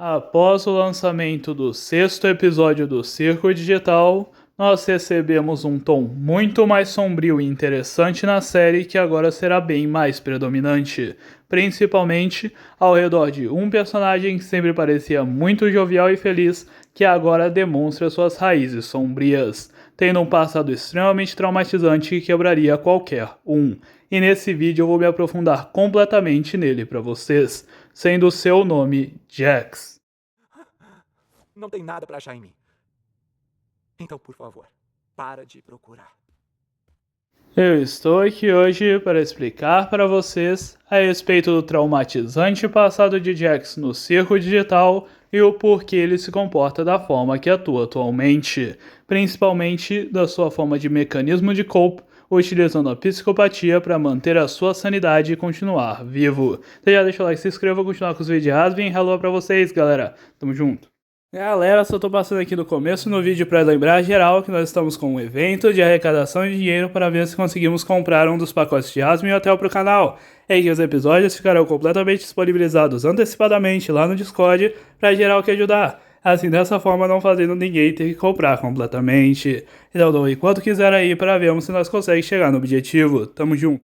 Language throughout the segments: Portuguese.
Após o lançamento do sexto episódio do Circo Digital, nós recebemos um tom muito mais sombrio e interessante na série que agora será bem mais predominante, principalmente ao redor de um personagem que sempre parecia muito jovial e feliz, que agora demonstra suas raízes sombrias, tendo um passado extremamente traumatizante que quebraria qualquer um. E nesse vídeo eu vou me aprofundar completamente nele para vocês, sendo o seu nome Jax. Não tem nada pra achar em mim. Então, por favor, para de procurar. Eu estou aqui hoje para explicar para vocês a respeito do traumatizante passado de Jax no circo digital e o porquê ele se comporta da forma que atua atualmente, principalmente da sua forma de mecanismo de cope, utilizando a psicopatia para manter a sua sanidade e continuar vivo. Então já deixa o like, se inscreva, continuar com os vídeos e hello pra vocês, galera. Tamo junto. Galera, só tô passando aqui no começo no vídeo para lembrar geral que nós estamos com um evento de arrecadação de dinheiro para ver se conseguimos comprar um dos pacotes de Asmo e hotel pro canal. É que os episódios ficarão completamente disponibilizados antecipadamente lá no Discord para geral que ajudar. Assim, dessa forma não fazendo ninguém ter que comprar completamente. Então doe quanto quiser aí para vermos se nós conseguimos chegar no objetivo. Tamo junto.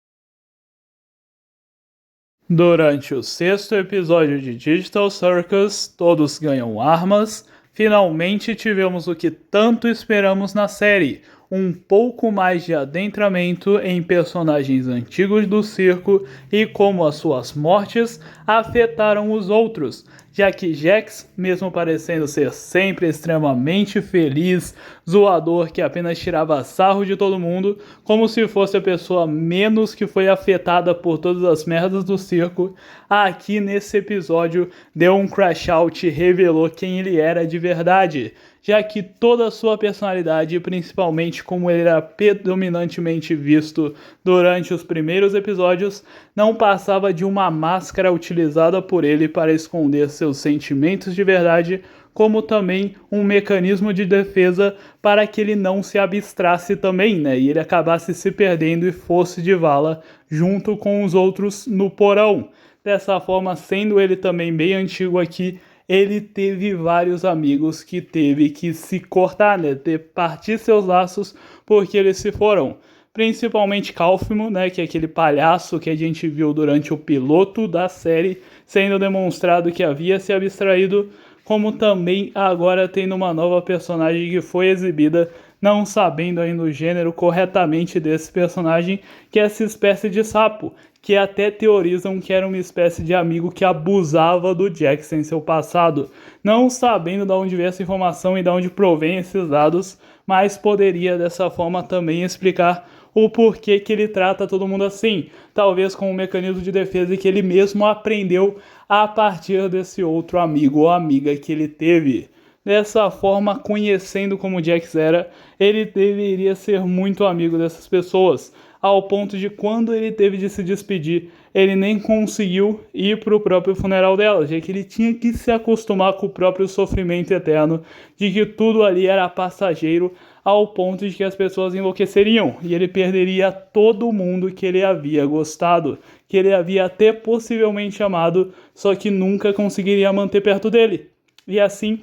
Durante o sexto episódio de Digital Circus, Todos Ganham Armas, finalmente tivemos o que tanto esperamos na série, um pouco mais de adentramento em personagens antigos do circo e como as suas mortes afetaram os outros, já que Jax, mesmo parecendo ser sempre extremamente feliz, zoador que apenas tirava sarro de todo mundo, como se fosse a pessoa menos que foi afetada por todas as merdas do circo, aqui nesse episódio deu um crash out e revelou quem ele era de verdade, já que toda a sua personalidade, principalmente como ele era predominantemente visto durante os primeiros episódios, não passava de uma máscara utilizada por ele para esconder seus sentimentos de verdade, como também um mecanismo de defesa para que ele não se abstrasse também, né? E ele acabasse se perdendo e fosse de vala junto com os outros no porão. Dessa forma, sendo ele também bem antigo aqui, ele teve vários amigos que teve que se cortar, né? Partir seus laços porque eles se foram. Principalmente Kaufman, né? Que é aquele palhaço que a gente viu durante o piloto da série, sendo demonstrado que havia se abstraído, como também agora tendo uma nova personagem que foi exibida, não sabendo ainda o gênero corretamente desse personagem, que é essa espécie de sapo, que até teorizam que era uma espécie de amigo que abusava do Jax em seu passado, não sabendo de onde veio essa informação e de onde provém esses dados, mas poderia dessa forma também explicar o porquê que ele trata todo mundo assim, talvez com um mecanismo de defesa que ele mesmo aprendeu a partir desse outro amigo ou amiga que ele teve. Dessa forma, conhecendo como Jax era, ele deveria ser muito amigo dessas pessoas, ao ponto de quando ele teve de se despedir, ele nem conseguiu ir para o próprio funeral dela, já que ele tinha que se acostumar com o próprio sofrimento eterno, de que tudo ali era passageiro, ao ponto de que as pessoas enlouqueceriam, e ele perderia todo mundo que ele havia gostado, que ele havia até possivelmente amado, só que nunca conseguiria manter perto dele. E assim,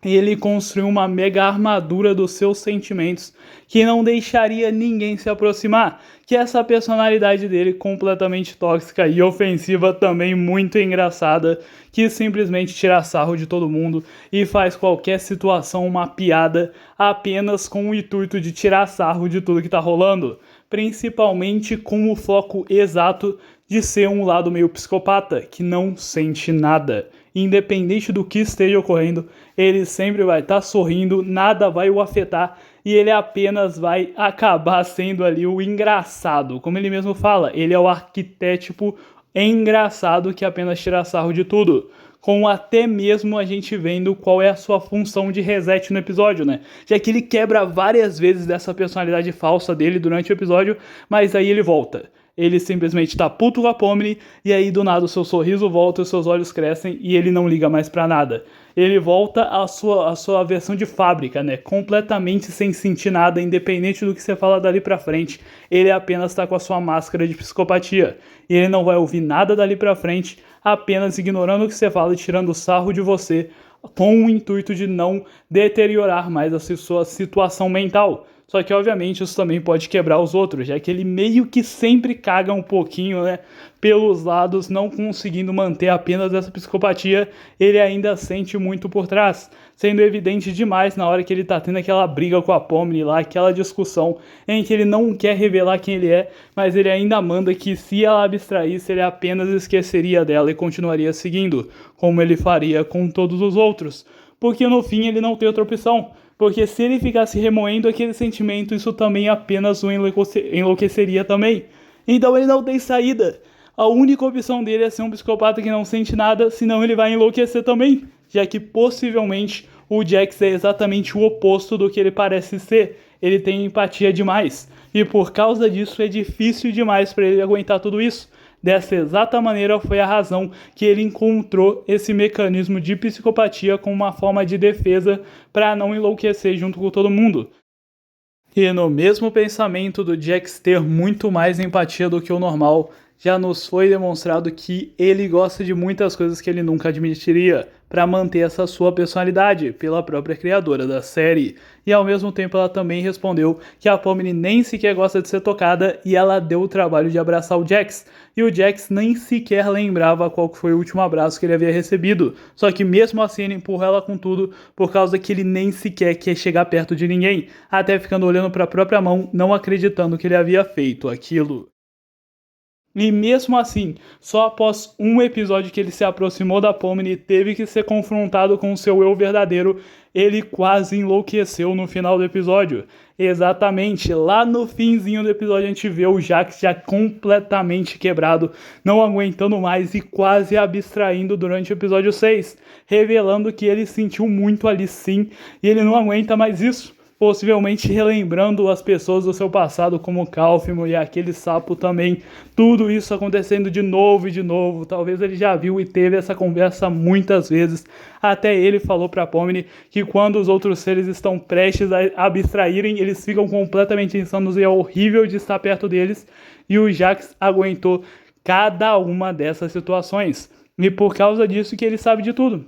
ele construiu uma mega armadura dos seus sentimentos que não deixaria ninguém se aproximar, que essa personalidade dele completamente tóxica e ofensiva também muito engraçada, que simplesmente tira sarro de todo mundo e faz qualquer situação uma piada apenas com o intuito de tirar sarro de tudo que tá rolando, principalmente com o foco exato de ser um lado meio psicopata, que não sente nada. Independente do que esteja ocorrendo, ele sempre vai estar sorrindo, nada vai o afetar e ele apenas vai acabar sendo ali o engraçado. Como ele mesmo fala, ele é o arquétipo engraçado que apenas tira sarro de tudo. Com até mesmo a gente vendo qual é a sua função de reset no episódio, né? Já que ele quebra várias vezes dessa personalidade falsa dele durante o episódio, mas aí ele volta. Ele simplesmente tá puto com a Pomni, e aí do nada o seu sorriso volta, os seus olhos crescem e ele não liga mais pra nada. Ele volta à sua versão de fábrica, né? Completamente sem sentir nada, independente do que você fala dali pra frente. Ele apenas tá com a sua máscara de psicopatia. E ele não vai ouvir nada dali pra frente, apenas ignorando o que você fala e tirando sarro de você, com o intuito de não deteriorar mais a sua situação mental. Só que, obviamente, isso também pode quebrar os outros, já que ele meio que sempre caga um pouquinho, né, pelos lados, não conseguindo manter apenas essa psicopatia, ele ainda sente muito por trás, sendo evidente demais na hora que ele tá tendo aquela briga com a Pomni lá, aquela discussão em que ele não quer revelar quem ele é, mas ele ainda manda que se ela abstraísse, ele apenas esqueceria dela e continuaria seguindo, como ele faria com todos os outros, porque no fim ele não tem outra opção. Porque se ele ficasse remoendo aquele sentimento, isso também apenas o enlouqueceria também. Então ele não tem saída. A única opção dele é ser um psicopata que não sente nada, senão ele vai enlouquecer também. Já que possivelmente o Jax é exatamente o oposto do que ele parece ser. Ele tem empatia demais. E por causa disso é difícil demais para ele aguentar tudo isso. Dessa exata maneira foi a razão que ele encontrou esse mecanismo de psicopatia como uma forma de defesa para não enlouquecer junto com todo mundo. E no mesmo pensamento do Jax ter muito mais empatia do que o normal, já nos foi demonstrado que ele gosta de muitas coisas que ele nunca admitiria, para manter essa sua personalidade, pela própria criadora da série. E ao mesmo tempo ela também respondeu que a Pomni nem sequer gosta de ser tocada e ela deu o trabalho de abraçar o Jax. E o Jax nem sequer lembrava qual foi o último abraço que ele havia recebido. Só que mesmo assim ele empurra ela com tudo por causa que ele nem sequer quer chegar perto de ninguém, até ficando olhando para a própria mão, não acreditando que ele havia feito aquilo. E mesmo assim, só após um episódio que ele se aproximou da Pomni e teve que ser confrontado com o seu eu verdadeiro, ele quase enlouqueceu no final do episódio. Exatamente, lá no finzinho do episódio a gente vê o Jax já completamente quebrado, não aguentando mais e quase abstraindo durante o episódio 6, revelando que ele sentiu muito ali sim, e ele não aguenta mais isso. Possivelmente relembrando as pessoas do seu passado, como Calfimo e aquele sapo também. Tudo isso acontecendo de novo e de novo. Talvez ele já viu e teve essa conversa muitas vezes. Até ele falou pra Pomni que quando os outros seres estão prestes a abstraírem, eles ficam completamente insanos e é horrível de estar perto deles. E o Jax aguentou cada uma dessas situações. E por causa disso que ele sabe de tudo.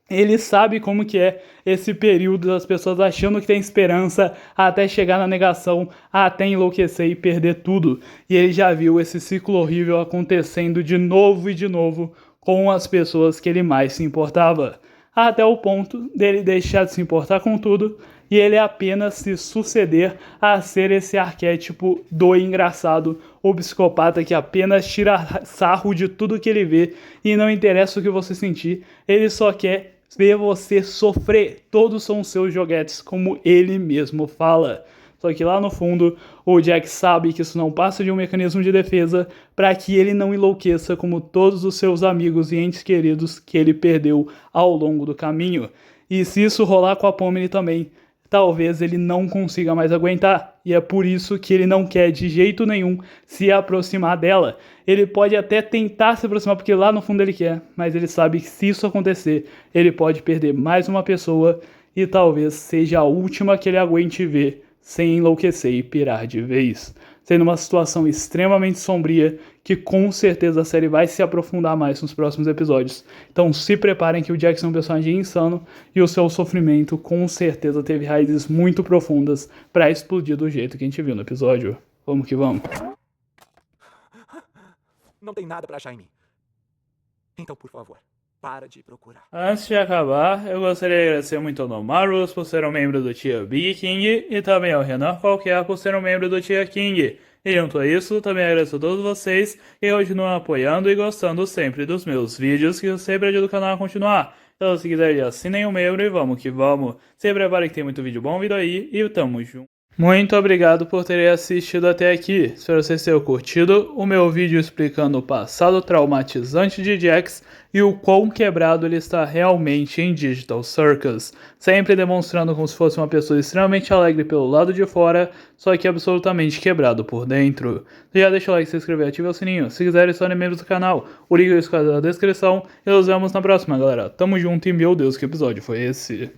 Ele sabe como que é esse período das pessoas achando que tem esperança até chegar na negação, até enlouquecer e perder tudo. E ele já viu esse ciclo horrível acontecendo de novo e de novo com as pessoas que ele mais se importava. Até o ponto dele deixar de se importar com tudo e ele apenas se suceder a ser esse arquétipo do engraçado, o psicopata que apenas tira sarro de tudo que ele vê e não interessa o que você sentir, ele só quer ver você sofrer. Todos são seus joguetes, como ele mesmo fala. Só que lá no fundo, o Jax sabe que isso não passa de um mecanismo de defesa para que ele não enlouqueça como todos os seus amigos e entes queridos que ele perdeu ao longo do caminho. E se isso rolar com a Pomni também, talvez ele não consiga mais aguentar. E é por isso que ele não quer de jeito nenhum se aproximar dela. Ele pode até tentar se aproximar porque lá no fundo ele quer, mas ele sabe que se isso acontecer, ele pode perder mais uma pessoa e talvez seja a última que ele aguente ver sem enlouquecer e pirar de vez. Sendo uma situação extremamente sombria que com certeza a série vai se aprofundar mais nos próximos episódios. Então se preparem que o Jax é um personagem insano e o seu sofrimento com certeza teve raízes muito profundas para explodir do jeito que a gente viu no episódio. Vamos que vamos. Não tem nada pra achar em mim. Então, por favor, para de procurar. Antes de acabar, eu gostaria de agradecer muito ao Nomarus por ser um membro do Tier Big King e também ao Renan Qualquer por ser um membro do Tier King. E junto a isso, também agradeço a todos vocês que continuam apoiando e gostando sempre dos meus vídeos, que eu sempre ajudo o canal a continuar. Então se quiser, assinem o membro e vamos que vamos. Se prepare que tem muito vídeo bom vindo aí e tamo junto. Muito obrigado por terem assistido até aqui. Espero vocês tenham curtido o meu vídeo explicando o passado traumatizante de Jax e o quão quebrado ele está realmente em Digital Circus, sempre demonstrando como se fosse uma pessoa extremamente alegre pelo lado de fora, só que absolutamente quebrado por dentro. Já deixa o like, se inscrever e ativa o sininho. Se quiserem, se tornem membros do canal. O link está na descrição e nos vemos na próxima, galera. Tamo junto e meu Deus, que episódio foi esse?